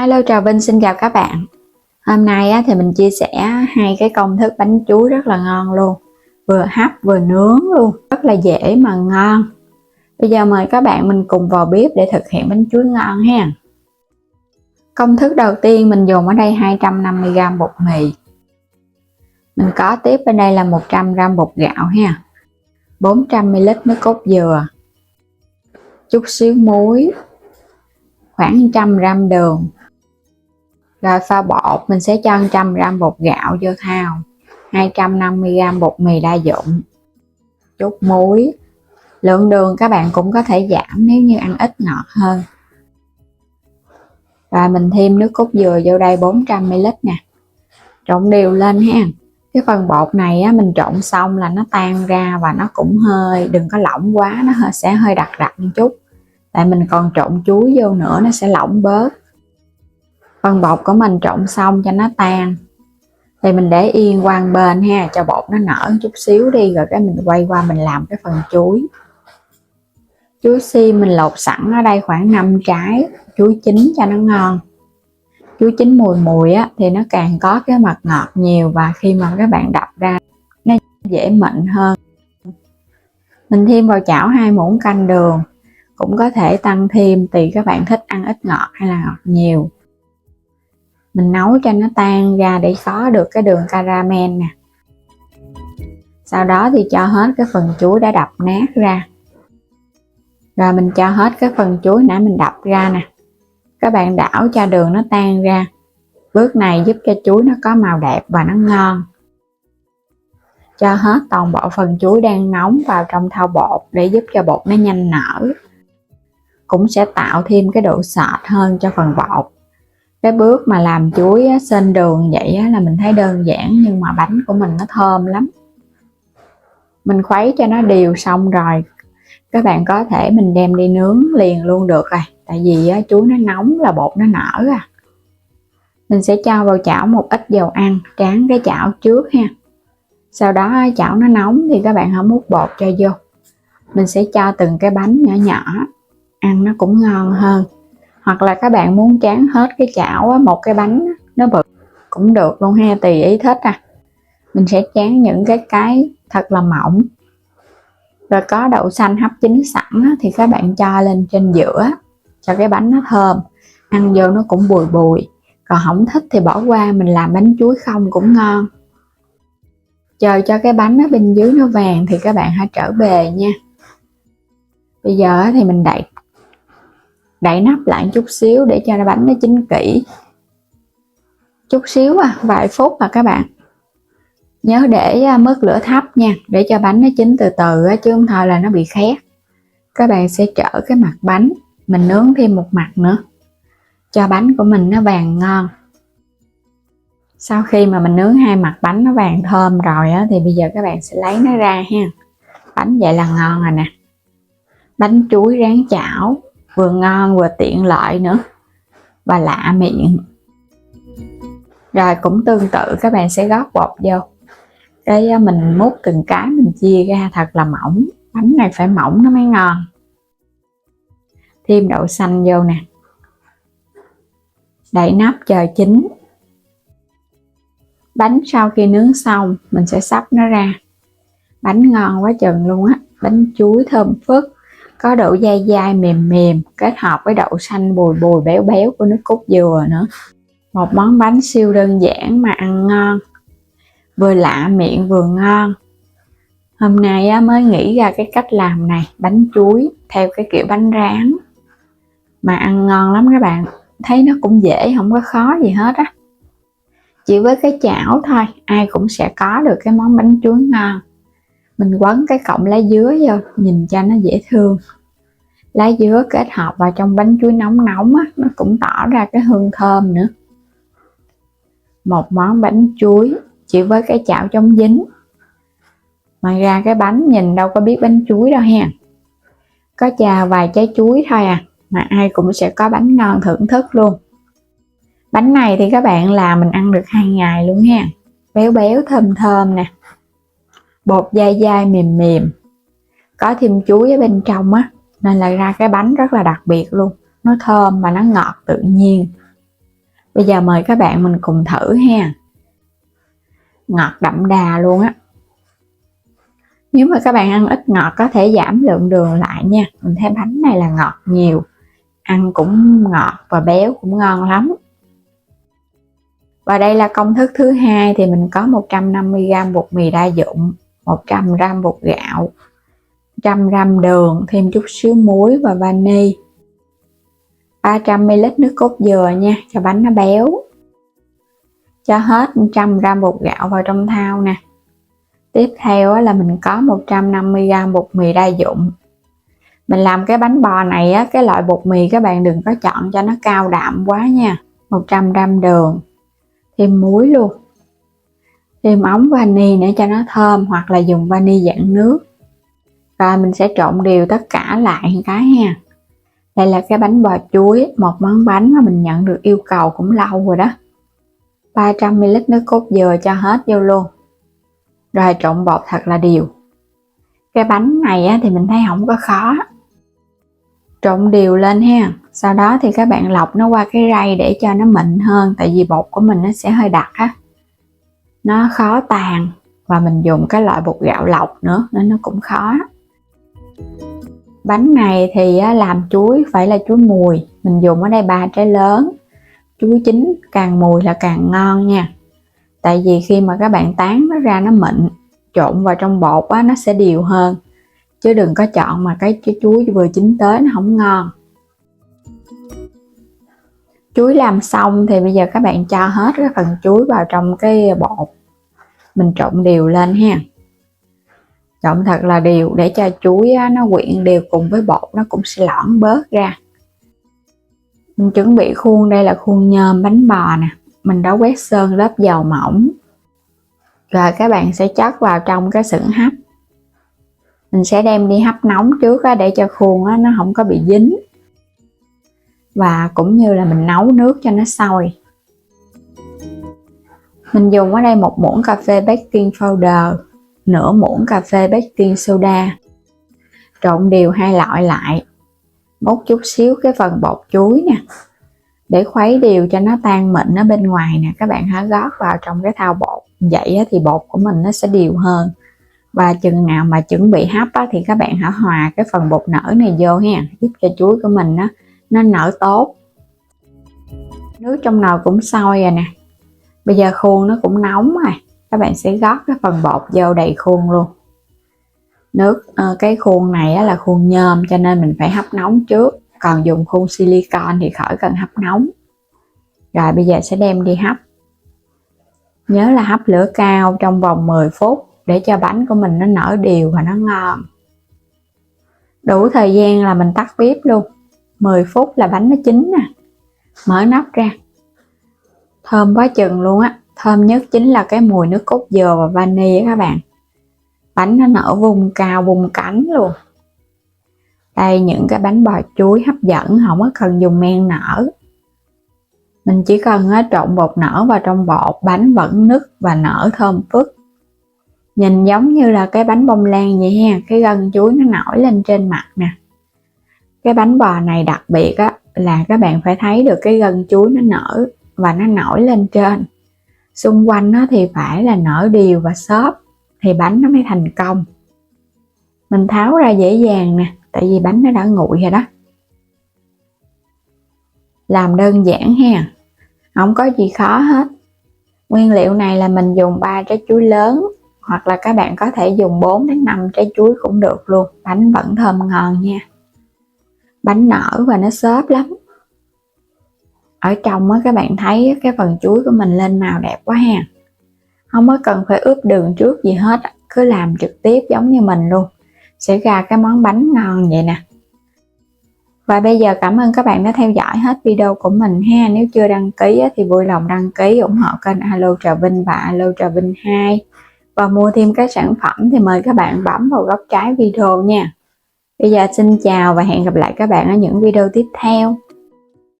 Hello, chào Vinh, xin chào các bạn. Hôm nay thì mình chia sẻ hai cái công thức bánh chuối rất là ngon luôn, vừa hấp vừa nướng luôn, rất là dễ mà ngon. Bây giờ mời các bạn mình cùng vào bếp để thực hiện bánh chuối ngon ha. Công thức đầu tiên mình dùng ở đây 250g bột mì. Mình có tiếp bên đây là 100g bột gạo ha, 400ml nước cốt dừa, chút xíu muối, khoảng 100g đường. Rồi pha bột mình sẽ cho 100g bột gạo vô thau, 250g bột mì đa dụng, chút muối. Lượng đường các bạn cũng có thể giảm nếu như ăn ít ngọt hơn. Rồi mình thêm nước cốt dừa vô đây 400ml nè. Trộn đều lên ha. Cái phần bột này mình trộn xong là nó tan ra và nó cũng hơi, đừng có lỏng quá, nó sẽ hơi đặc một chút. Tại mình còn trộn chuối vô nữa nó sẽ lỏng bớt. Phần bột của mình trộn xong cho nó tan thì mình để yên qua một bên ha, cho bột nó nở chút xíu đi, rồi cái mình quay qua mình làm cái phần chuối. Chuối xiêm mình lột sẵn ở đây khoảng 5 trái, chuối chín cho nó ngon. Chuối chín mùi mùi thì nó càng có cái mật ngọt nhiều, và khi mà các bạn đập ra nó dễ mịn hơn. Mình thêm vào chảo 2 muỗng canh đường, cũng có thể tăng thêm tùy các bạn thích ăn ít ngọt hay là ngọt nhiều. Mình nấu cho nó tan ra để có được cái đường caramel nè. Sau đó thì cho hết cái phần chuối đã đập nát ra. Rồi mình cho hết cái phần chuối nãy mình đập ra nè. Các bạn đảo cho đường nó tan ra. Bước này giúp cho chuối nó có màu đẹp và nó ngon. Cho hết toàn bộ phần chuối đang nóng vào trong thau bột để giúp cho bột nó nhanh nở. Cũng sẽ tạo thêm cái độ sệt hơn cho phần bột. Cái bước mà làm chuối xên đường vậy là mình thấy đơn giản, nhưng mà bánh của mình nó thơm lắm. Mình khuấy cho nó đều xong rồi, các bạn có thể mình đem đi nướng liền luôn được rồi. Tại vì chuối nó nóng là bột nó nở à. Mình sẽ cho vào chảo một ít dầu ăn, tráng cái chảo trước ha. Sau đó chảo nó nóng thì các bạn hãy múc bột cho vô. Mình sẽ cho từng cái bánh nhỏ nhỏ, ăn nó cũng ngon hơn. Hoặc là các bạn muốn tráng hết cái chảo một cái bánh nó bự cũng được luôn ha, tùy ý thích à. Mình sẽ tráng những cái thật là mỏng. Rồi có đậu xanh hấp chín sẵn thì các bạn cho lên trên giữa cho cái bánh nó thơm, ăn vô nó cũng bùi bùi. Còn không thích thì bỏ qua, mình làm bánh chuối không cũng ngon. Chờ cho cái bánh ở bên dưới nó vàng thì các bạn hãy trở bề nha. Bây giờ thì mình đậy nắp lại chút xíu để cho bánh nó chín kỹ. Chút xíu vài phút các bạn. Nhớ để mức lửa thấp nha, để cho bánh nó chín từ từ chứ không thôi là nó bị khét. Các bạn sẽ trở cái mặt bánh, mình nướng thêm một mặt nữa cho bánh của mình nó vàng ngon. Sau khi mà mình nướng hai mặt bánh nó vàng thơm rồi thì bây giờ các bạn sẽ lấy nó ra ha. Bánh vậy là ngon rồi nè. Bánh chuối rán chảo, vừa ngon vừa tiện lợi nữa và lạ miệng. Rồi cũng tương tự các bạn sẽ gót bột vô. Cái mình múc từng cái mình chia ra thật là mỏng. Bánh này phải mỏng nó mới ngon. Thêm đậu xanh vô nè. Đậy nắp chờ chín. Bánh sau khi nướng xong mình sẽ xấp nó ra. Bánh ngon quá chừng luôn á. Bánh chuối thơm phức, có độ dai dai mềm mềm, kết hợp với đậu xanh bùi bùi béo béo của nước cốt dừa nữa. Một món bánh siêu đơn giản mà ăn ngon, vừa lạ miệng vừa ngon. Hôm nay mới nghĩ ra cái cách làm này, bánh chuối theo cái kiểu bánh rán mà ăn ngon lắm các bạn. Thấy nó cũng dễ, không có khó gì hết á. Chỉ với cái chảo thôi ai cũng sẽ có được cái món bánh chuối ngon. Mình quấn cái cọng lá dứa vô, nhìn cho nó dễ thương. Lá dứa kết hợp vào trong bánh chuối nóng nóng nó cũng tỏ ra cái hương thơm nữa. Một món bánh chuối chỉ với cái chảo chống dính mà ra cái bánh nhìn đâu có biết bánh chuối đâu ha. Có chào vài trái chuối thôi mà ai cũng sẽ có bánh ngon thưởng thức luôn. Bánh này thì các bạn làm mình ăn được 2 ngày luôn ha. Béo béo thơm thơm nè, bột dai dai mềm mềm, có thêm chuối ở bên trong nên là ra cái bánh rất là đặc biệt luôn. Nó thơm và nó ngọt tự nhiên. Bây giờ mời các bạn mình cùng thử ha. Ngọt đậm đà luôn á. Nếu mà các bạn ăn ít ngọt có thể giảm lượng đường lại nha. Mình thấy bánh này là ngọt nhiều, ăn cũng ngọt và béo cũng ngon lắm. Và đây là công thức thứ hai, thì mình có 150g bột mì đa dụng, 100g bột gạo, 100g đường, thêm chút xíu muối và vani, 300ml nước cốt dừa nha, cho bánh nó béo. Cho hết 100g bột gạo vào trong thau nè. Tiếp theo là mình có 150g bột mì đa dụng. Mình làm cái bánh bò này á, cái loại bột mì các bạn đừng có chọn cho nó cao đạm quá nha. 100g đường, thêm muối luôn, thêm ống vani nữa cho nó thơm, hoặc là dùng vani dạng nước. Rồi mình sẽ trộn đều tất cả lại một cái ha. Đây là cái bánh bò chuối, một món bánh mà mình nhận được yêu cầu cũng lâu rồi đó. 300ml nước cốt dừa cho hết vô luôn. Rồi trộn bột thật là đều. Cái bánh này á, thì mình thấy không có khó. Trộn đều lên ha. Sau đó thì các bạn lọc nó qua cái rây để cho nó mịn hơn, tại vì bột của mình nó sẽ hơi đặc á, nó khó tàn, và mình dùng cái loại bột gạo lọc nữa nên nó cũng khó. Bánh này thì làm chuối phải là chuối mùi, mình dùng ở đây 3 trái lớn. Chuối chín càng mùi là càng ngon nha, tại vì khi mà các bạn tán nó ra nó mịn, trộn vào trong bột á, nó sẽ đều hơn, chứ đừng có chọn mà cái chuối vừa chín tới nó không ngon. Chuối làm xong thì bây giờ các bạn cho hết cái phần chuối vào trong cái bột, mình trộn đều lên ha. Trộn thật là đều để cho chuối nó quyện đều cùng với bột, nó cũng sẽ loãng bớt ra. Mình chuẩn bị khuôn, đây là khuôn nhôm bánh bò nè, mình đã quét sơn lớp dầu mỏng. Rồi các bạn sẽ chất vào trong cái xửng hấp. Mình sẽ đem đi hấp nóng trước để cho khuôn nó không có bị dính, và cũng như là mình nấu nước cho nó sôi. Mình dùng ở đây 1 muỗng cà phê baking powder, nửa muỗng cà phê baking soda. Trộn đều hai loại lại, múc chút xíu cái phần bột chuối nè, để khuấy đều cho nó tan mịn ở bên ngoài nè. Các bạn hãy gót vào trong cái thau bột, vậy thì bột của mình nó sẽ đều hơn. Và chừng nào mà chuẩn bị hấp thì các bạn hãy hòa cái phần bột nở này vô ha, giúp cho chuối của mình nó nở tốt. Nước trong nồi cũng sôi rồi nè. Bây giờ khuôn nó cũng nóng rồi, các bạn sẽ gót cái phần bột vô đầy khuôn luôn. Cái khuôn này là khuôn nhôm cho nên mình phải hấp nóng trước, còn dùng khuôn silicon thì khỏi cần hấp nóng. Rồi bây giờ sẽ đem đi hấp. Nhớ là hấp lửa cao trong vòng 10 phút để cho bánh của mình nó nở đều và nó ngon. Đủ thời gian là mình tắt bếp luôn. 10 phút là bánh nó chín nè. Mở nắp ra. Thơm quá chừng luôn á. Thơm nhất chính là cái mùi nước cốt dừa và vani các bạn. Bánh nó nở vùng cao vùng cánh luôn. Đây những cái bánh bò chuối hấp dẫn, không có cần dùng men nở. Mình chỉ cần trộn bột nở vào trong bột, bánh vẫn nứt và nở thơm phức. Nhìn giống như là cái bánh bông lan vậy ha, cái gân chuối nó nổi lên trên mặt nè. Cái bánh bò này đặc biệt là các bạn phải thấy được cái gân chuối nó nở và nó nổi lên trên. Xung quanh nó thì phải là nở đều và xốp thì bánh nó mới thành công. Mình tháo ra dễ dàng nè, tại vì bánh nó đã nguội rồi đó. Làm đơn giản ha, không có gì khó hết. Nguyên liệu này là mình dùng 3 trái chuối lớn, hoặc là các bạn có thể dùng 4 đến 5 trái chuối cũng được luôn, bánh vẫn thơm ngon nha. Bánh nở và nó xốp lắm. Ở trong các bạn thấy cái phần chuối của mình lên màu đẹp quá ha. Không có cần phải ướp đường trước gì hết, cứ làm trực tiếp giống như mình luôn, sẽ ra cái món bánh ngon vậy nè. Và bây giờ cảm ơn các bạn đã theo dõi hết video của mình ha. Nếu chưa đăng ký thì vui lòng đăng ký ủng hộ kênh Alo Trà Vinh và Alo Trà Vinh 2. Và mua thêm các sản phẩm thì mời các bạn bấm vào góc trái video nha. Bây giờ xin chào và hẹn gặp lại các bạn ở những video tiếp theo.